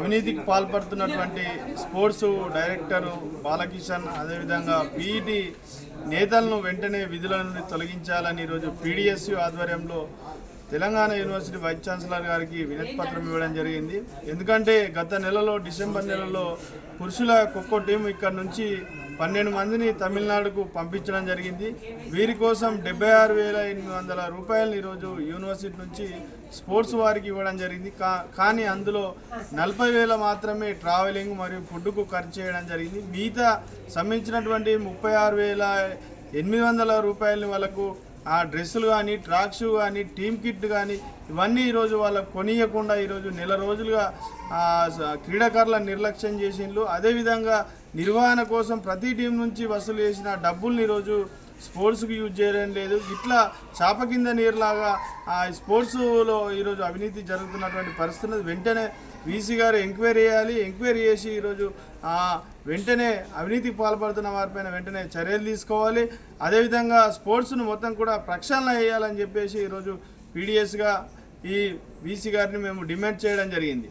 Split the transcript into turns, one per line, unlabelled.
అవినీతికి పాల్పడుతున్నటువంటి sports director Balakishan అదేవిధంగా PET నేతలను వెంటనే విధుల నుండి తొలగించాలని ఈరోజు పీడిఎస్యు ఆధ్వర్యంలో తెలంగాణ యూనివర్సిటీ వైస్ ఛాన్సలర్ గారికి వినతి పత్రం ఇవ్వడం జరిగింది. ఎందుకంటే గత నెలలో డిసెంబర్ నెలలో పురుషుల ఖోఖో టీం ఇక్కడ నుంచి 12 మందిని తమిళనాడుకు పంపించడం జరిగింది. వీరి కోసం 76,800 రూపాయలు ఈరోజు యూనివర్సిటీ నుంచి స్పోర్ట్స్ వారికి ఇవ్వడం జరిగింది. కానీ అందులో 40,000 మాత్రమే ట్రావెలింగ్ మరియు ఫుడ్కు ఖర్చు చేయడం జరిగింది. మిగతా సంబంధించినటువంటి 36,800 రూపాయలని వాళ్ళకు ఆ డ్రెస్సులు కానీ ట్రాక్ షూ కానీ టీమ్ కిట్ కానీ ఇవన్నీ ఈరోజు వాళ్ళకు కొనియకుండా ఈరోజు నెల రోజులుగా క్రీడాకారుల నిర్లక్ష్యం చేసిండ్రు. అదేవిధంగా నిర్వహణ కోసం ప్రతి టీం నుంచి వసూలు చేసిన డబ్బుల్ని ఈరోజు స్పోర్ట్స్కి యూజ్ చేయడం లేదు. ఇట్లా చాప కింద నీరులాగా ఆ స్పోర్ట్స్లో ఈరోజు అవినీతి జరుగుతున్నటువంటి పరిస్థితులు వెంటనే వీసీ గారు ఎంక్వైరీ చేయాలి. ఎంక్వైరీ చేసి ఈరోజు వెంటనే అవినీతికి పాల్పడుతున్న వారిపైన వెంటనే చర్యలు తీసుకోవాలి. అదేవిధంగా స్పోర్ట్స్ను మొత్తం కూడా ప్రక్షాళన చేయాలని చెప్పేసి ఈరోజు పీడిఎస్గా ఈ వీసీ గారిని మేము డిమాండ్ చేయడం జరిగింది.